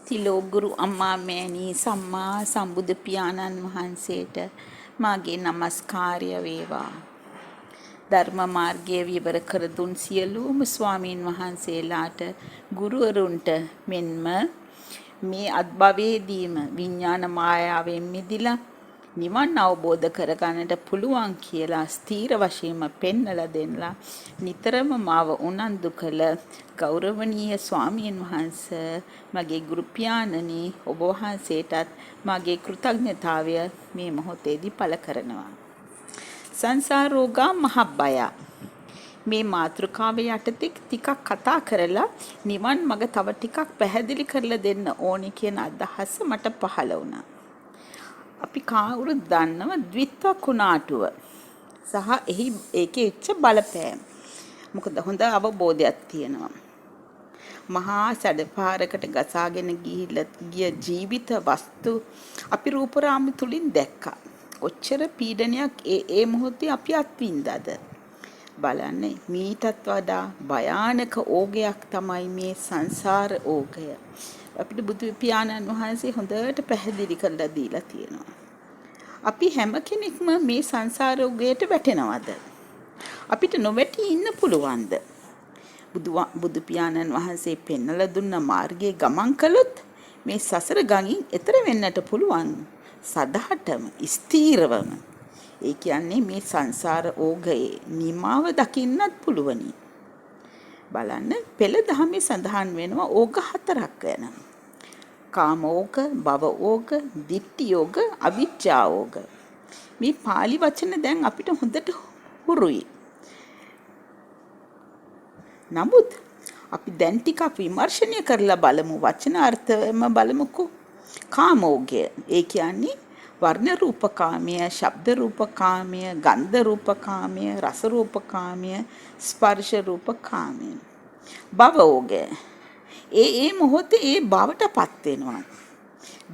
තිලෝගුරු අම්මා මෑණී සම්මා සම්බුදු පියාණන් වහන්සේට මාගේ নমස්කාරය වේවා. ධර්ම මාර්ගයේ විවර කර දුන් සියලුම ස්වාමීන් වහන්සේලාට ගුරුවරුන්ට මෙන්ම මේ අත්භවයේදීම විඥාන මායාවෙන් මිදිලා නිවන් අවබෝධ කරගන්නට පුළුවන් කියලා ස්ථීර වශයෙන්ම පෙන්වලා දෙන්නලා නිතරම මාව උනන්දු කළ ගෞරවනීය ස්වාමීන් වහන්සේ මගේ ගුරු පියාණනි ඔබ වහන්සේටත් මගේ කෘතඥතාවය මේ මොහොතේදී පළ කරනවා. සංසාරෝගා මහබ්බය මේ මාතෘකාව යටතේ ටිකක් කතා කරලා නිවන් මඟ තව ටිකක් පැහැදිලි කරලා දෙන්න ඕනි කියන අදහස මට පහළ වුණා. අපි කවුරුත් දන්නව ද්විත්ව කුණාටුව සහ ඒකේ ඉච්ච බලපෑම. මොකද හොඳ අවබෝධයක් තියෙනවා. මහා සැඩපාරකට ගසාගෙන ගිය ජීවිත වස්තු අපි රූපරාම තුලින් දැක්කා. කොච්චර පීඩනයක් ඒ මොහොතේ අපි අත්විඳද බලන්න. මීටත් වඩා භයානක ඕගයක් තමයි මේ සංසාර ඕගය. අපිට බුදු පියාණන් වහන්සේ හොඳට පැහැදිලි කරලා දීලා තියෙනවා. අපි හැම කෙනෙක්ම මේ සංසාර ඕගයට වැටෙනවද? අපිට නොවැටි ඉන්න පුළුවන්ද? බුදු පියාණන් වහන්සේ පෙන්වලා දුන්න මාර්ගයේ ගමන් කළොත් මේ සසර ගඟින් එතර වෙන්නට පුළුවන්. සදහටම ස්ථීරවම. ඒ කියන්නේ මේ සංසාර ඕගයේ නිමාව දකින්නත් පුළුවනි. බලන්න පෙළ දහමේ සඳහන් වෙනවා ඕග හතරක් ගැන. කාමෝග, භවෝග, ditthියෝග, අවිජ්ජාෝග. මේ pāli වචන දැන් අපිට හොඳට හුරුයි. නමුත් අපි දැන් ටිකක් විමර්ශනය කරලා බලමු වචන අර්ථයම බලමුකෝ. කාමෝගය ඒ කියන්නේ වර්ණ රූපකාමය, ශබ්ද රූපකාමය, ගන්ධ රූපකාමය, රස රූපකාමය, ස්පර්ශ රූපකාමය. භවෝගය ඒ මොහොතේ ඒ භවටපත් වෙනවා.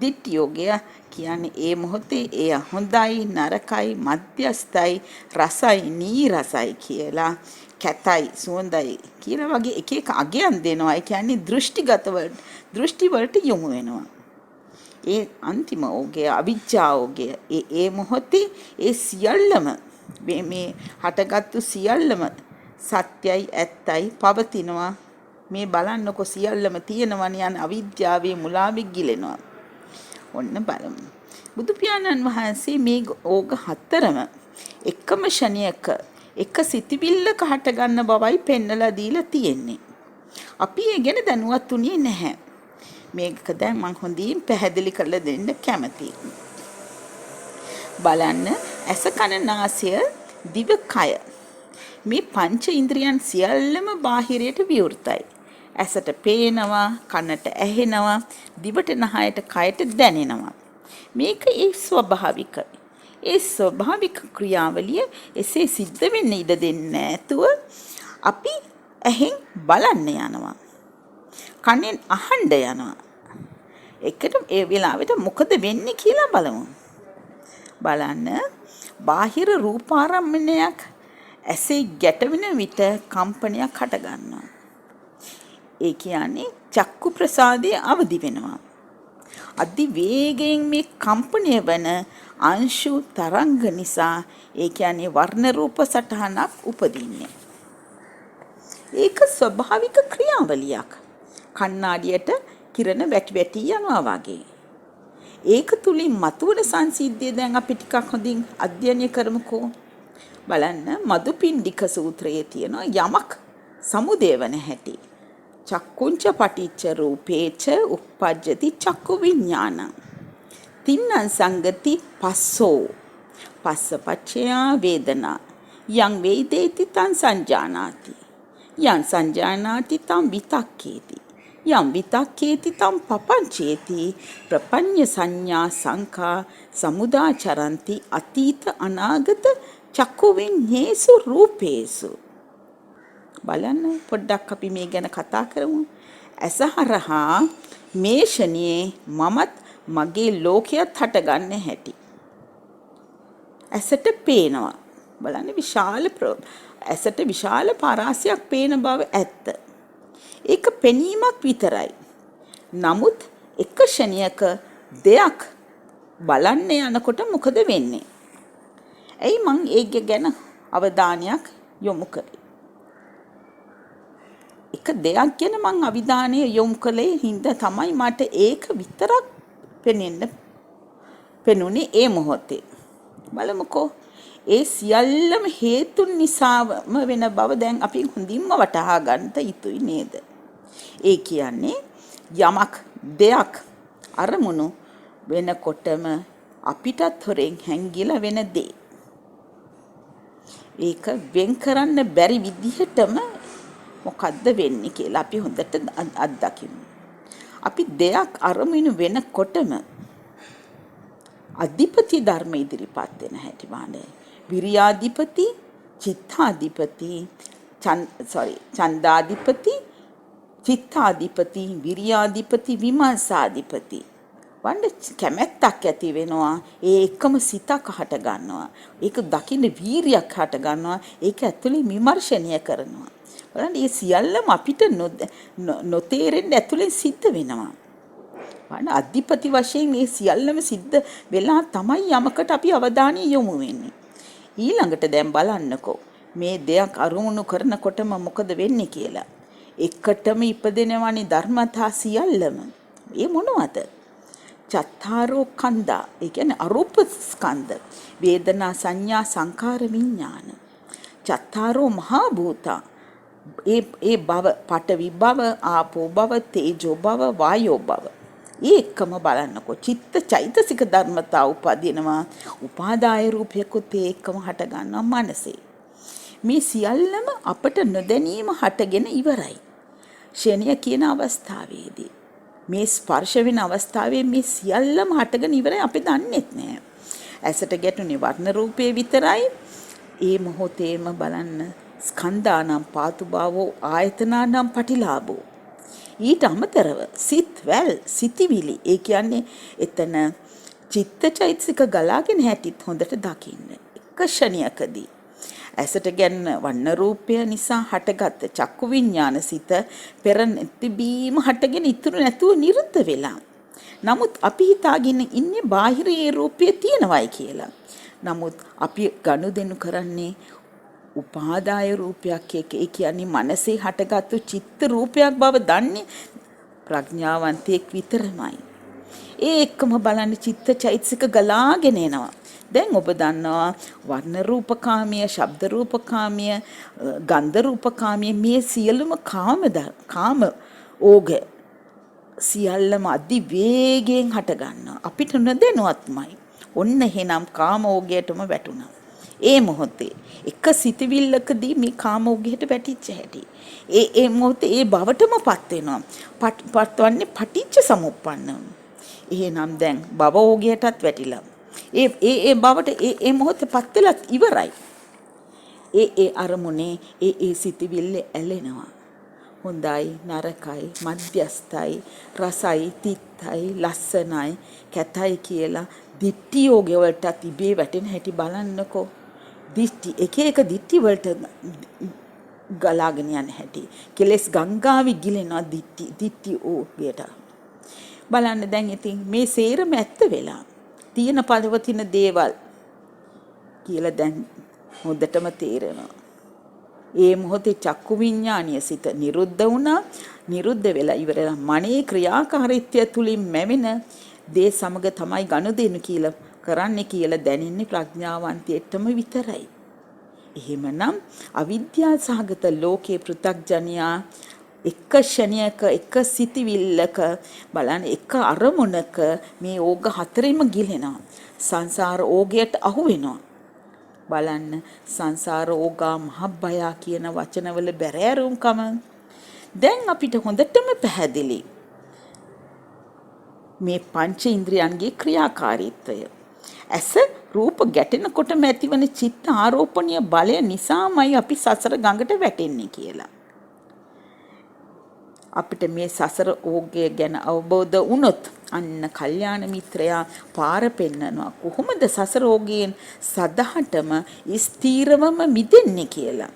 ditthියෝගය කියන්නේ ඒ මොහොතේ ඒ හොඳයි, නරකයි, මධ්‍යස්ථයි, රසයි, නීරසයි කියලා, කැතයි, සුවඳයි කියලා වගේ එක එක අගයන් දෙනවා. ඒ කියන්නේ දෘෂ්ටි වලට යොමු වෙනවා. ඒ අන්තිම ඕගය අවිජ්ජාෝගය ඒ මොහොතේ ඒ සියල්ලම මේ හටගත්තු සියල්ලම සත්‍යයි ඇත්තයි පවතිනවා. මේ බලන්නකො සියල්ලම තියෙනවනේ යන අවිද්‍යාවේ මුලාවෙ ගිලෙනවා. ඔන්න බලමු. බුදු පියාණන් වහන්සේ මේ ඕග හතරම එකම ෂණයක එක සිතිවිල්ලක හට ගන්න බවයි පෙන්නලා දීලා තියෙන්නේ. අපි ඒ ගැන දැනුවත් උනේ නැහැ. මේක දැන් මම හොඳින් පැහැදිලි කරලා දෙන්න කැමතියි. බලන්න ඇස කන නාසය දිව කය මේ පංච ඉන්ද්‍රියන් සියල්ලම බාහිරයට විවෘතයි. ඇසට පේනවා, කනට ඇහෙනවා, දිවට නහයට කයට දැනෙනවා. මේක ඒ ස්වභාවිකයි. ඒ ස්වභාවික ක්‍රියාවලිය එසේ සිද්ධ වෙන්න ඉඩ දෙන්නේ නැතුව අපි ඇහෙන් බලන්න යනවා. කනෙන් අහන්න යනවා. එකට ඒ වෙලාවට මොකද වෙන්නේ කියලා බලමු. බලන්න බාහිර රූපාරම්මණයක් ඇසේ ගැටවෙන විට කම්පනයක් හට ගන්නවා. ඒ කියන්නේ චක්කු ප්‍රසාදයේ අවදි වෙනවා. අධි වේගයෙන් මේ කම්පණය වන අංශු තරංග නිසා ඒ කියන්නේ වර්ණ රූප සටහනක් උපදින්නේ. ඒක ස්වභාවික ක්‍රියාවලියක්. කණ්ණාඩියට කිරණ වැටි යනවා වගේ. ඒක තුලින් මතුවන සංසිද්ධිය දැන් අපි ටිකක් හොඳින් අධ්‍යයනය කරමුකෝ. බලන්න මදුපිණ්ඩික සූත්‍රයේ තියෙන යමක් සමුදේවන හැටි. චක්කුංච පටිච්ච රූපේච උප්පජ්ජති චක්කු විඥානං. තින්නං සංගති පස්සෝ. පස්සපච්චයා වේදනා. යං වේදේති තං සංජානාති. යං සංජානාති තං විතක්කේති. යම් විතක්කේති තම් පපංචේති ප්‍රපඤ්ඤ සංඥා සංඛා සමුදාචරಂತಿ අතීත අනාගත චක්කු විඤ්ඤේසු රූපේසු. බලන්න පොඩ්ඩක් අපි මේ ගැන කතා කරමු. ඇසහරහා මේ ෂණියේ මමත් මගේ ලෝකයක් හටගන්න හැටි. ඇසට පේනවා. බලන්න ඇසට විශාල පරාසයක් පේන බව ඇත්ත. ඒක පෙනීමක් විතරයි. නමුත් එක ෂණයක දෙයක් බලන්න යනකොට මොකද වෙන්නේ? ඇයි මං ඒක ගැන අවධානයක් යොමු කළේ? එක දෙයක් ගැන මං අවධානය යොමු කළේ හින්දා තමයි මට ඒක විතරක් පෙනුනේ ඒ මොහොතේ. බලමුකෝ. ඒ සියල්ලම හේතුන් නිසාම වෙන බව දැන් අපි හොඳින්ම වටහා ගන්න යුතුයි නේද? ඒ කියන්නේ යමක් දෙයක් අරමුණු වෙනකොටම අපිටත් හොරෙන් හැංගිලා වෙන දේ. ඒක වෙන් කරන්න බැරි විදිහටම මොකද්ද වෙන්නේ කියලා අපි හොඳට අත්දකිමු. අපි දෙයක් අරමුණු වෙනකොටම අධිපති ධර්ම ඉදිරිපත් වෙන හැටි මානේ. විරියාධිපති, චිත්තාධිපති, ඡන්දාධිපති, චිත්තාධිපති, විරියාධිපති, විමර්ශාධිපති. වන්න කැමැත්තක් ඇති වෙනවා. ඒ එකම සිතක් හට ගන්නවා. ඒක දකින්න වීරියක් හට ගන්නවා. ඒක ඇතුලේ විමර්ශනය කරනවා. බලන්න මේ සියල්ලම අපිට නොතේරෙන්න ඇතුලෙන් සිද්ධ වෙනවා. වන්න අධිපති වශයෙන් මේ සියල්ලම සිද්ධ වෙලා තමයි යමකට අපි අවධානය යොමු වෙන්නේ. ඊළඟට දැන් බලන්නකෝ මේ දෙයක් අරමුණු කරනකොටම මොකද වෙන්නේ කියලා. එකටම ඉපදෙනවනේ ධර්මතා සියල්ලම. ඒ මොනවද? චත්තාරෝ කන්දා. ඒ කියන්නේ අරූප ස්කන්ධ. වේදනා සංඥා සංකාර විඥාන. චත්තාරෝ මහා භූතා. ඒ භව පඨවි භව, ආපෝ භව, තේජෝ භව, වායෝ භව. ඒකම බලන්නකෝ චිත්ත චෛතසික ධර්මතා උපදිනවා. උපාදාය රූපයකොත් ඒකම හට ගන්නවා මනසේ. මේ සියල්ලම අපට නොදැනීම හටගෙන ඉවරයි. ෂණිය කියන අවස්ථාවේදී මේ ස්පර්ශ වෙන අවස්ථාවේ මේ සියල්ලම හටගෙන ඉවරයි අපි දන්නේත් නෑ. ඇසට ගැටුනේ වර්ණ රූපේ විතරයි. ඒ මොහොතේම බලන්න ස්කන්ධානම් පාතුභාවෝ ආයතනානම් පටිලාභෝ. ඊට අමතරව සිත්වැල් සිටිවිලි ඒ කියන්නේ එතන චිත්තචෛතසික ගලාගෙන හැටිත් හොඳට දකින්න. එක ෂණයකදී ඇසට ගැන්න වර්ණ රූපය නිසා හටගත් චක්කු විඥාන සිත පෙර තිබීම හටගෙන ඉතුරු නැතුව නිරුද්ධ වෙලා. නමුත් අපි හිතාගෙන ඉන්නේ බාහිරයේ රූපය තියෙනවයි කියලා. නමුත් අපි ගනුදෙනු කරන්නේ උපාදාය රූපයක් එක. ඒ කියන්නේ මනසේ හටගත්තු චිත්ත රූපයක් බව දන්නේ ප්‍රඥාවන්තයෙක් විතරමයි. ඒ එක්කම බලන්න චිත්ත චෛතසික ගලාගෙන එනවා. දැන් ඔබ දන්නවා වර්ණ රූපකාමිය, ශබ්ද රූපකාමිය, ගන්ධ රූපකාමිය මේ සියලුම කාම ඕග සියල්ලම අධි වේගයෙන් හට ගන්නවා. අපිට නොදැනුවත්මයි. ඔන්න එහෙනම් කාම ඕගයටම වැටුණා. ඒ මොහොතේ එක සිතවිල්ලකදී මේ කාම ඕගයට වැටිච්ච හැටි. ඒ මොහොතේ ඒ බවටම පත් වෙනවා. පත්වන්නේ පටිච්ච සමුප්පන්නව. එහෙනම් දැන් භව ඕගයටත් වැටිලා. ඒ බවට ඒ මොහොතේ පත් වෙලා ඉවරයි. ඒ අරමුණේ ඒ සිතවිල්ල ඇලෙනවා. හොඳයි නරකයි මධ්‍යස්ථයි රසයි තිත්තයි ලස්සනයි කැතයි කියලා දිට්ඨි යෝගය වලට ඉබේ වැටෙන හැටි බලන්නකෝ. දිට්ඨි එක දිට්ඨි වලට ගලාගෙන යන හැටි. කෙලස් ගංගාවේ ගිලෙනවා දිට්ඨි යෝගයට. බලන්න දැන් ඉතින් මේ සේරම ඇත්ත වෙලා තියෙන පළවතින දේවල් කියලා දැන් හොඳටම තේරෙනවා. ඒ මොහොතේ චක්කු විඥානීය සිත නිරුද්ධ වුණා. නිරුද්ධ වෙලා ඉවරලා මනේ ක්‍රියාකාරීත්වය තුලින් මැවෙන දේ සමග තමයි ගනුදෙනු කියලා කරන්නේ කියලා දැනෙන්නේ ප්‍රඥාවන්තයෙක්ටම විතරයි. එහෙමනම් අවිද්‍යාව සහගත ලෝකේ පෘථග්ජනයා එක ෂණයක එක සිටිවිල්ලක බලන්න එක අරමුණක මේ ඕග හතරෙම ගිලෙනවා. සංසාර ඕගයට අහු වෙනවා. බලන්න සංසාර ඕගා මහබ්බය කියන වචනවල බැරෑරුම්කම දැන් අපිට හොඳටම පැහැදිලි. මේ පංච ඉන්ද්‍රියන්ගේ ක්‍රියාකාරීත්වය. ඇස රූප ගැටෙනකොටම ඇතිවන චිත්ත ආරෝපණීය බලය නිසාමයි අපි සසර ගඟට වැටෙන්නේ කියලා. අපිට මේ සසර ඕගය ගැන අවබෝධ වුණොත් අන්න කල්යාණ මිත්‍රයා පාර පෙන්නනවා කොහොමද සසර ඕගයෙන් සදහටම ස්ථීරවම මිදෙන්නේ කියලා.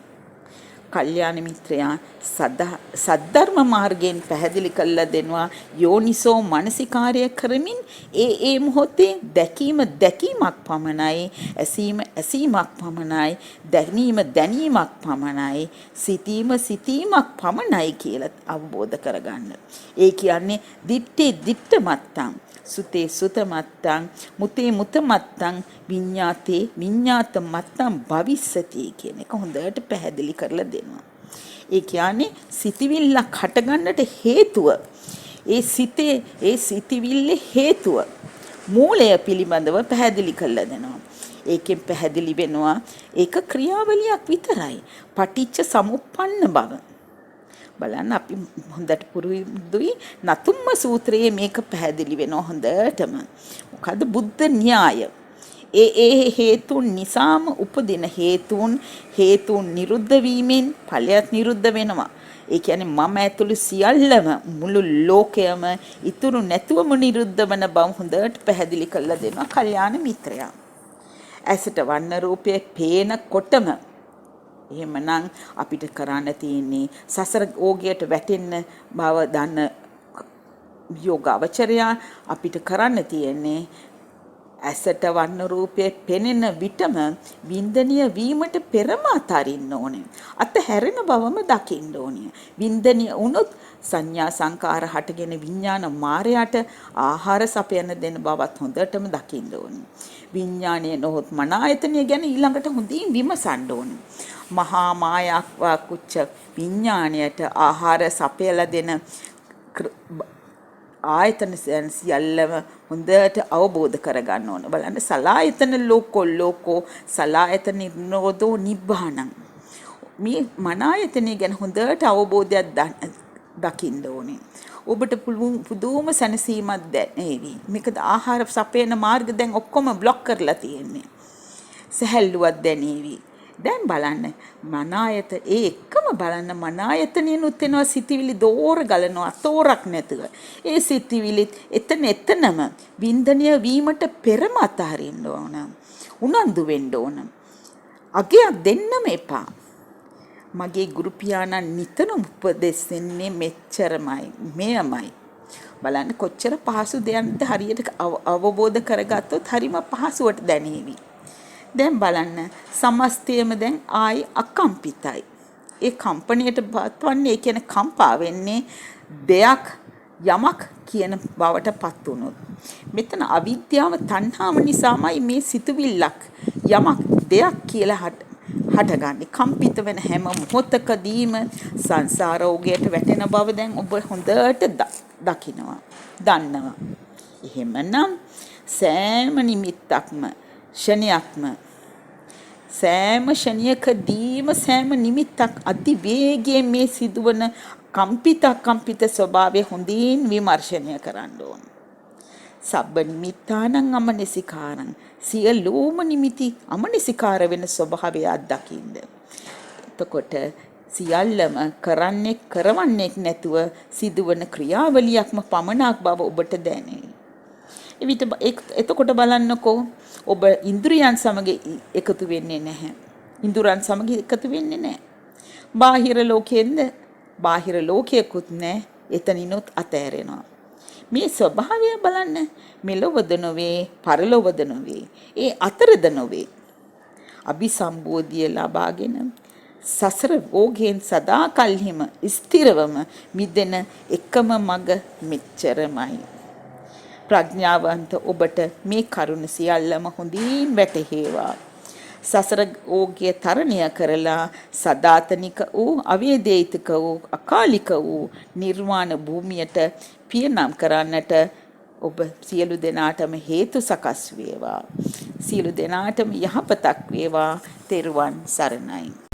කල්යාණ මිත්‍රයා සද්ධර්ම මාර්ගයෙන් පැහැදිලි කළා දෙනවා යෝනිසෝ මනසිකාර්ය කරමින් ඒ මොහොතේ දැකීමක් පමණයි ඇසීමක් පමණයි දැනීමක් පමණයි සිතීමක් පමණයි කියලා අවබෝධ කරගන්න. ඒ කියන්නේ දිට්ඨි මත්තං සුතේ සුත මත්තං මුතේ මුත මත්තං විඤ්ඤාත මත්තං භවිස්සති කියන එක හොඳට පැහැදිලි කරලා දෙනවා. ඒ කියන්නේ සිතවිල්ලක් හටගන්නට හේතුව ඒ සිතවිල්ලේ හේතුව මූලය පිළිබඳව පැහැදිලි කරලා දෙනවා. ඒකෙන් පැහැදිලි වෙනවා ඒක ක්‍රියාවලියක් විතරයි. පටිච්ච සමුප්පන්න බව. බලන්න අපි හොඳට පුරුදුයි නතුම්ම සූත්‍රයේ මේක පැහැදිලි වෙනවා හොඳටම. මොකද බුද්ධ න්‍යාය. ඒ හේතුන් නිසාම උපදින හේතුන් නිරුද්ධ වීමෙන් ඵලයක් නිරුද්ධ වෙනවා. ඒ කියන්නේ මම ඇතුළු සියල්ලම මුළු ලෝකයම ඉතුරු නැතුවම නිරුද්ධ වෙන බව හොඳට පැහැදිලි කරලා දෙනවා කල්යාණ මිත්‍රයා. ඇසට වර්ණ රූපයේ පේනකොටම එහෙමනම් අපිට කරන්න තියෙන්නේ සසර ඕගයට වැටෙන්න බව දන්න යෝගාවචරයා අපිට කරන්න තියෙන්නේ ඇසට වර්ණ රූපයේ පෙනෙන විටම වින්දනීය වීමට පෙරම අතරින්න ඕනේ. අතහැරෙන බවම දකින්න ඕනේ. වින්දනීය වුණොත් සංඥා සංකාර හටගෙන විඥාන මායයට ආහාර සපයන දෙන බවත් හොඳටම දකින්න ඕනේ. විඥානය නොහොත් මන ආයතනය ගැන ඊළඟට හොඳින් විමසන්න ඕනේ. මහා මායාවක් කුච්ච විඥාණයට ආහාර සපයලා දෙන ආයතන සියල්ලම හොඳට අවබෝධ කරගන්න ඕන. බලන්න සලායතන ලෝකෝ සලායතන නිරෝධෝ නිබ්බාණං. මේ මන ආයතනය ගැන හොඳට අවබෝධයක් දකින්න ඕනේ. ඔබට පුදුම සැනසීමක් දැනෙවි. මේකද ආහාර සපයන මාර්ග දැන් ඔක්කොම බ්ලොක් කරලා තියෙන්නේ. සැහැල්ලුවක් දැනෙවි. දැන් බලන්න මනායත ඒ එක්කම බලන්න මනායතනිනුත් වෙනවා සිතිවිලි දෝර ගලනවා තෝරක් නැතුව. ඒ සිතිවිලිත් එතනම වින්දනීය වීමට පෙරම අතහරින්න ඕන. උනන්දු වෙන්න ඕන. අගයක් දෙන්නම එපා. මගේ ගුරු පියාණන් නිතරම උපදෙස් දෙන්නේ මෙච්චරමයි මෙයමයි. බලන්න කොච්චර පහසු දෙයක්ද හරියට අවබෝධ කරගත්තොත් හරිම පහසුවට දැනේවි. දැන් බලන්න සමස්තයම දැන් ආයි අකම්පිතයි. ඒ කම්පණයට පත්වන්නේ ඒ කියන්නේ කම්පා වෙන්නේ දෙයක් යමක් කියන බවට පත් වුණොත්. මෙතන අවිද්‍යාව තණ්හාව නිසාමයි මේ සිතුවිල්ලක් යමක් දෙයක් කියලා හටගන්නේ. කම්පිත වෙන හැම මොහොතකදීම සංසාර ඕගයට වැටෙන බව දැන් ඔබ හොඳට දකිනවා දන්නවා. එහෙමනම් සෑම නිමිත්තක්ම ෂණයක්ම සෑම ෂණයකදීම සෑම නිමිත්තක් අති වේගයෙන් මේ සිදුවන කම්පිත ස්වභාවය හොඳින් විමර්ශනය කරන්න ඕන. සබ්බ නිමිත්තානං අමනසිකාරං සියලුම නිමිති අමනසිකාර වෙන ස්වභාවය අත්දකින්න. එතකොට සියල්ලම කරවන්නේ නැතුව සිදුවන ක්‍රියාවලියක්ම පමණක් බව ඔබට දැනේ. එතකොට බලන්නකෝ ඔබ ඉන්ද්‍රියන් සමග එකතු වෙන්නේ නැහැ. ඉන්ද්‍රයන් සමග එකතු වෙන්නේ නැහැ. බාහිර ලෝකයකුත් නැහැ. එතනිනුත් අතෑරෙනවා. මේ ස්වභාවය බලන්න මෙලොවද නොවේ පරලොවද නොවේ. ඒ අතරද නොවේ. අභිසම්බෝධිය ලබාගෙන සසර භෝගයෙන් සදා කල්හිම ස්ථිරවම මිදෙන එකම මඟ මෙච්චරමයි. ප්‍රඥාවන්ත ඔබට මේ කරුණ සියල්ලම හොඳින් වැටහෙවා. සසර ඕගය තරණය කරලා සදාතනික වූ අවේදිතක වූ අකාලික වූ නිර්වාණ භූමියට පියනම් කරන්නට ඔබ සියලු දෙනාටම හේතු සකස් වේවා. සියලු දෙනාටම යහපතක් වේවා. තෙරුවන් සරණයි.